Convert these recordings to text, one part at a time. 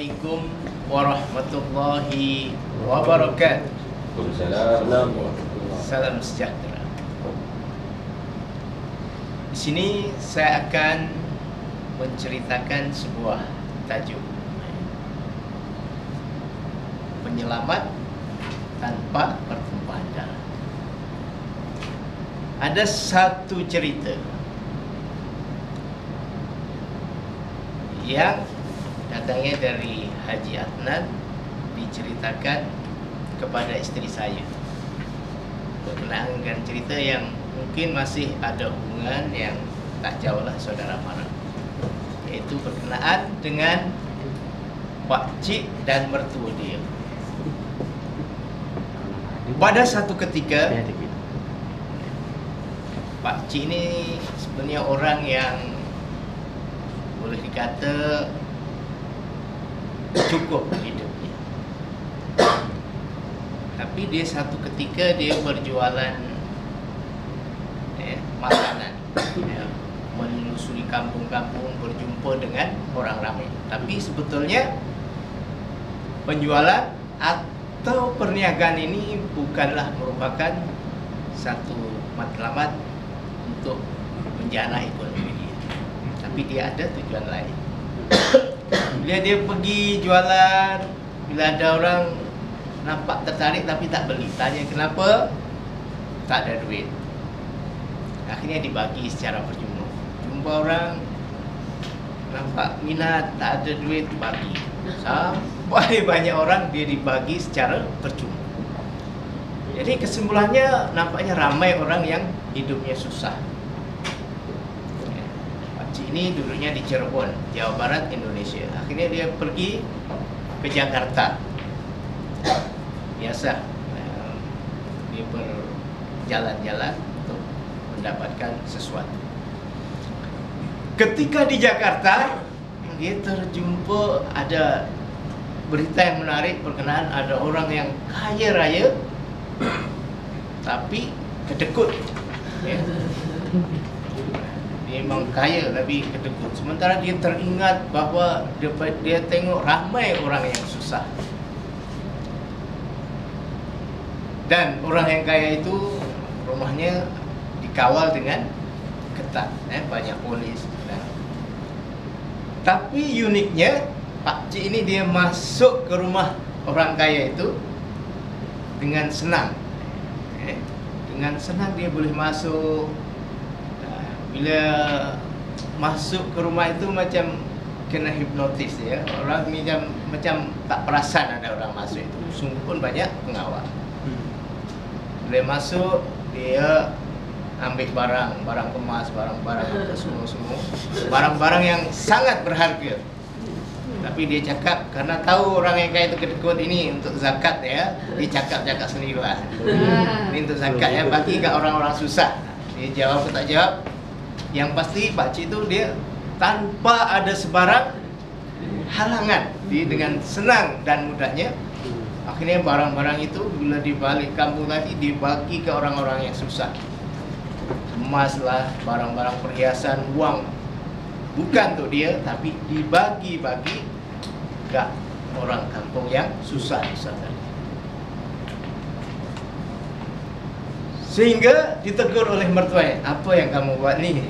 Assalamualaikum warahmatullahi wabarakatuh. Salam sejahtera. Di sini saya akan menceritakan sebuah tajuk, penyelamat tanpa pertumpahan darah. Ada satu cerita yang datangnya dari Haji Adnan, diceritakan kepada istri saya berkenaan dengan cerita yang mungkin masih ada hubungan yang tak jauh lah saudara mara, yaitu berkenaan dengan pakcik dan mertua dia. Pada satu ketika, pakcik ini sebenarnya orang yang boleh dikata cukup hidupnya, tapi dia satu ketika dia berjualan makanan, menelusuri kampung-kampung, berjumpa dengan orang ramai. Tapi sebetulnya penjualan atau perniagaan ini bukanlah merupakan satu matlamat untuk menjana ekonomi dia, tapi dia ada tujuan lain. Bila dia pergi jualan, bila ada orang nampak tertarik tapi tak beli, tanya kenapa, tak ada duit. Akhirnya dibagi secara percuma. Jumpa orang nampak minat, tak ada duit, bagi. Sampai banyak orang dia dibagi secara percuma. Jadi kesimpulannya nampaknya ramai orang yang hidupnya susah. Ini dulunya di Cirebon, Jawa Barat, Indonesia. Akhirnya dia pergi ke Jakarta. Biasa dia berjalan-jalan untuk mendapatkan sesuatu. Ketika di Jakarta, dia terjumpa ada berita yang menarik berkenaan ada orang yang kaya raya tapi kedekut. Dia memang kaya tapi kedekut. Sementara dia teringat bahawa dia tengok ramai orang yang susah. Dan orang yang kaya itu rumahnya dikawal dengan ketat, banyak polis. Tapi uniknya pakcik ini dia masuk ke rumah orang kaya itu dengan senang. Dengan senang dia boleh masuk. Bila masuk ke rumah itu macam kena hipnotis ya. Orang ni macam tak perasan ada orang masuk itu. Sungguh pun banyak pengawal. Bila masuk, dia ambil barang kemas, barang-barang apa semua. Barang-barang yang sangat berharga. Tapi dia cakap, karena tahu orang yang kaya itu kedekut ini untuk zakat ya, dia cakap sendirilah. Ini untuk zakat ya, bagi kat orang-orang susah. Dia jawab atau tak jawab, yang pasti pakcik itu dia tanpa ada sebarang halangan, dia dengan senang dan mudahnya akhirnya barang-barang itu bila dibalik kampung tadi dibagi ke orang-orang yang susah. Emas lah, barang-barang perhiasan, uang, bukan untuk dia tapi dibagi-bagi ke orang kampung yang susah tadi. Sehingga ditegur oleh mertuanya, apa yang kamu buat ni?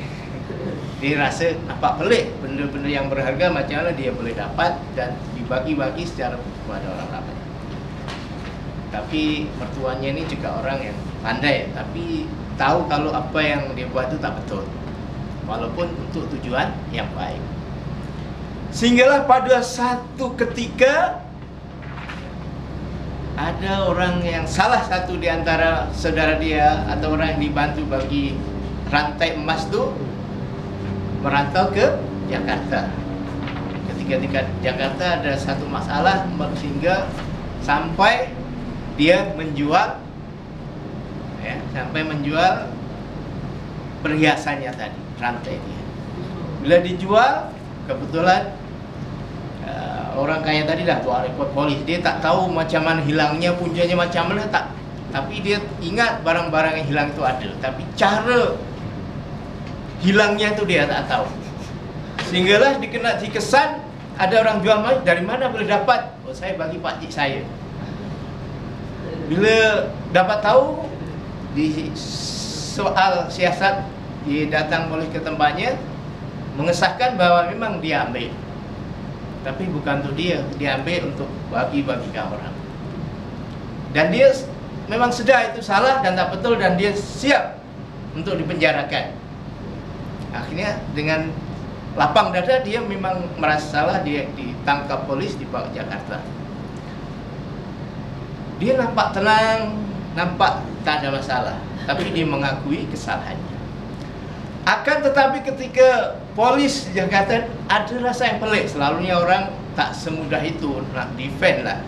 Dia rasa nampak pelik, benda-benda yang berharga macam mana dia boleh dapat dan dibagi-bagi secara kepada orang ramai. Tapi mertuanya ni juga orang yang pandai, tapi tahu kalau apa yang dia buat itu tak betul, walaupun untuk tujuan yang baik. Sehinggalah pada satu ketika ada orang yang salah satu di antara saudara dia atau orang yang dibantu bagi rantai emas tu merantau ke Jakarta. Ketika di Jakarta ada satu masalah sehingga sampai dia menjual perhiasannya tadi, rantai dia. Bila dijual, kebetulan orang kaya tadi dah buat report polis. Dia tak tahu macam mana hilangnya, puncanya macam mana tak. Tapi dia ingat barang-barang yang hilang itu ada, tapi cara hilangnya itu dia tak tahu. Sehinggalah dikesan ada orang jual main, dari mana boleh dapat? Oh, saya bagi pakcik saya. Bila dapat tahu di soal siasat, dia datang boleh ke tempatnya mengesahkan bahwa memang dia ambil, tapi bukan untuk dia ambil untuk bagi-bagikan orang. Dan dia memang sedar itu salah dan tak betul, dan dia siap untuk dipenjarakan. Akhirnya dengan lapang dada dia memang merasa salah, dia ditangkap polis, dibawa ke Jakarta. Dia nampak tenang, nampak tak ada masalah, tapi dia mengakui kesalahannya. Akan tetapi ketika polis di Jakarta ada rasa yang pelik. Selalunya orang tak semudah itu nak defend lah,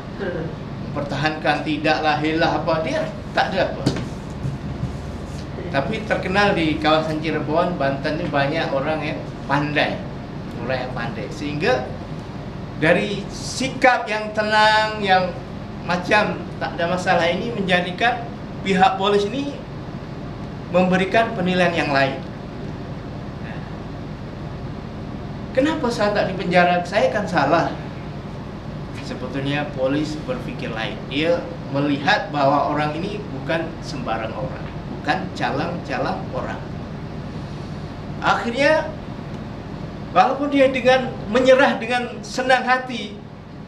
mempertahankan tidaklah helah apa, dia tak ada apa. Tapi terkenal di kawasan Cirebon, Banten ni banyak orang yang pandai, sehingga dari sikap yang tenang, yang macam tak ada masalah ini menjadikan pihak polis ini memberikan penilaian yang lain. Kenapa saya tak dipenjara? Saya kan salah. Sebetulnya polis berpikir lain. Dia melihat bahwa orang ini bukan sembarang orang, bukan calang-calang orang. Akhirnya walaupun dia dengan menyerah dengan senang hati,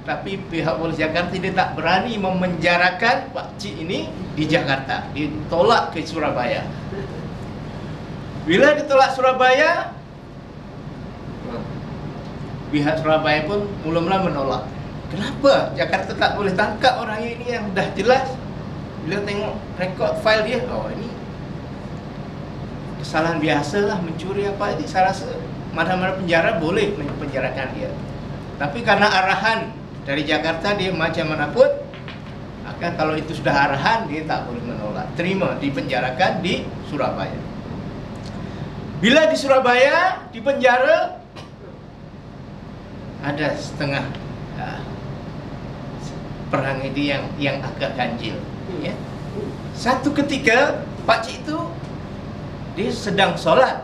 tapi pihak polis Jakarta dia tak berani memenjarakan pakcik ini di Jakarta. Ditolak ke Surabaya. Bila ditolak Surabaya, pihak Surabaya pun mula-mula menolak. Kenapa Jakarta tak boleh tangkap orang ini yang dah jelas? Bila tengok rekod file dia, oh ini kesalahan biasa lah, mencuri apa ini. Saya rasa mana-mana penjara boleh menpenjarakan dia. Tapi karena arahan dari Jakarta, dia macam mana pun, akan kalau itu sudah arahan, dia tak boleh menolak. Terima dipenjarakan di Surabaya. Bila di Surabaya, di penjara, ada setengah perang ini yang agak ganjil. Ya. Satu ketika pakcik itu dia sedang solat.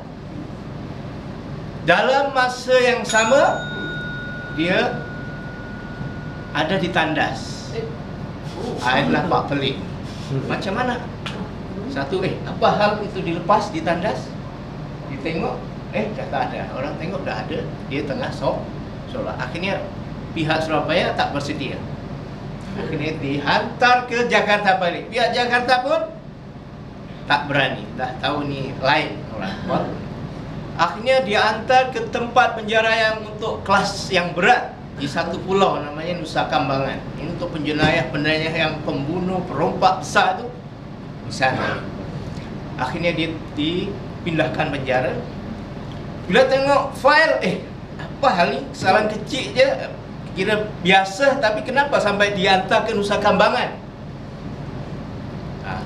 Dalam masa yang sama dia ada di tandas. Adalah pak pelik. Macam mana? Satu, apa hal itu dilepas di tandas? Ditengok, dah tak ada. Orang tengok dah ada, dia tengah solat. Akhirnya pihak Surabaya tak bersedia. Akhirnya dihantar ke Jakarta balik. Pihak Jakarta pun tak berani, dah tahu ni lain orang. Akhirnya diantar ke tempat penjara yang untuk kelas yang berat di satu pulau namanya Nusa Kambangan. Ini untuk penjenayah yang pembunuh, perompak besar tu di sana. Akhirnya dia dipindahkan penjara. Bila tengok file, apa hal ni? Kesalahan kecil je, kira biasa, tapi kenapa sampai diantar ke Nusa Kambangan?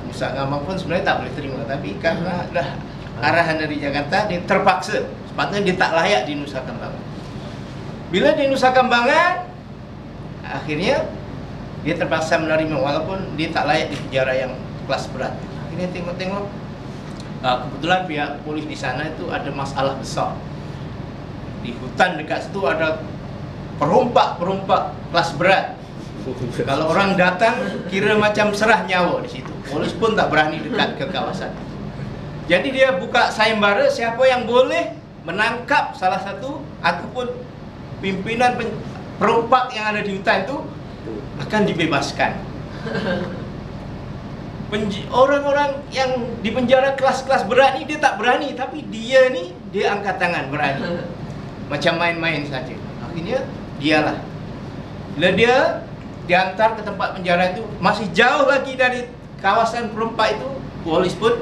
Nusa Kambangan pun sebenarnya tak boleh terima, tapi karena dah arahan dari Jakarta, dia terpaksa. Sepatutnya dia tak layak di Nusa Kambangan. Bila di Nusa Kambangan, akhirnya dia terpaksa menerima walaupun dia tak layak di penjara yang kelas berat. Akhirnya tengok-tengok, kebetulan pihak polis di sana itu ada masalah besar. Di hutan dekat situ ada perompak kelas berat. Kalau orang datang, kira macam serah nyawa di situ. Polis pun tak berani dekat ke kawasan. Jadi dia buka sayembara, siapa yang boleh menangkap salah satu ataupun pimpinan perompak yang ada di hutan itu akan dibebaskan. Orang-orang yang di penjara kelas-kelas berat ni dia tak berani, tapi dia angkat tangan berani. Macam main-main saja. Akhirnya dialah. Bila dia diantar ke tempat penjara itu, masih jauh lagi dari kawasan perompak itu, polis pun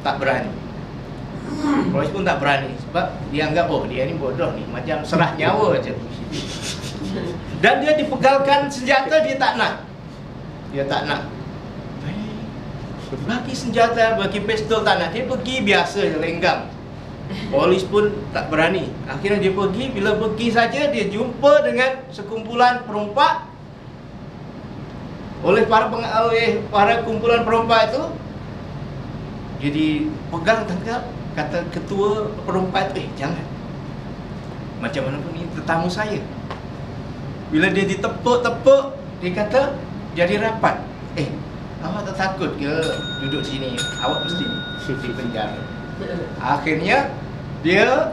tak berani. Polis pun tak berani sebab dia anggap dia ni bodoh ni, macam serah nyawa aja. Dan dia dipegalkan senjata, dia tak nak. Bagi senjata, bagi pistol tak nak. Dia pergi biasa lenggang. Polis pun tak berani. Akhirnya dia pergi. Bila pergi saja, dia jumpa dengan sekumpulan perompak. Oleh para kumpulan perompak itu, jadi pegang tangkap. Kata ketua perompak itu, jangan. Macam mana pun ini tetamu saya. Bila dia ditepuk-tepuk, dia kata jadi rapat. Awak tak takut ke duduk sini? Awak mesti di penjara. Akhirnya dia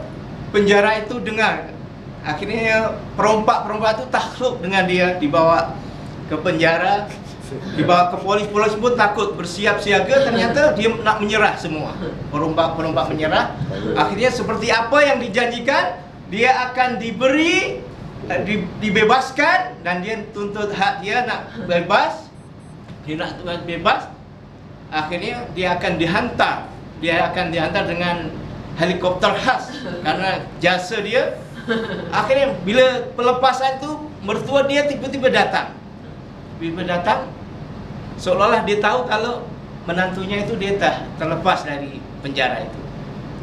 penjara itu dengar. Akhirnya perompak-perompak itu takluk dengan dia, dibawa ke penjara, dibawa ke polis pun takut, bersiap siaga. Ternyata dia nak menyerah semua. Perompak-perompak menyerah. Akhirnya seperti apa yang dijanjikan, dia akan dibebaskan, dan dia tuntut hak dia nak bebas. Dia nak bebas. Akhirnya dia akan dihantar dengan helikopter khas karena jasa dia. Akhirnya bila pelepasan tu, mertua dia tiba-tiba datang. Seolah-olah dia tahu kalau menantunya itu dia dah terlepas dari penjara itu.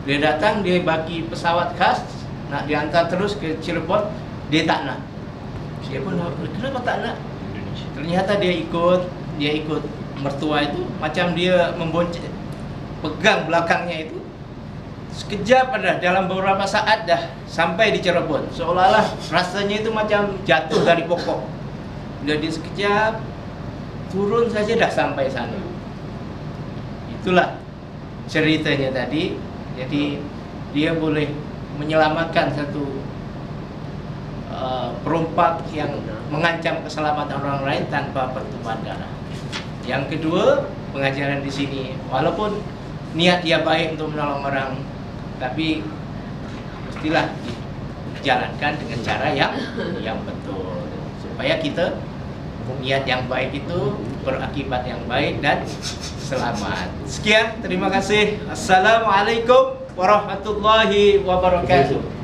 Dia datang, dia bagi pesawat khas nak dihantar terus ke Cirebon. Dia tak nak. Dia pun, kenapa tak nak? Ternyata dia ikut mertua itu, macam dia membonceng, pegang belakangnya itu. Sekejap dalam beberapa saat dah sampai di Cirebon. Seolah-olah rasanya itu macam jatuh dari pokok. Bila dia sekejap turun saja dah sampai sana. Itulah ceritanya tadi. Jadi dia boleh menyelamatkan satu perompak yang mengancam keselamatan orang lain tanpa pertumpahan darah. Yang kedua, pengajaran di sini, walaupun niat dia baik untuk menolong orang, tapi mestilah dijalankan dengan cara yang betul, supaya kita niat yang baik itu berakibat yang baik dan selamat. Sekian, terima kasih. Assalamualaikum warahmatullahi wabarakatuh.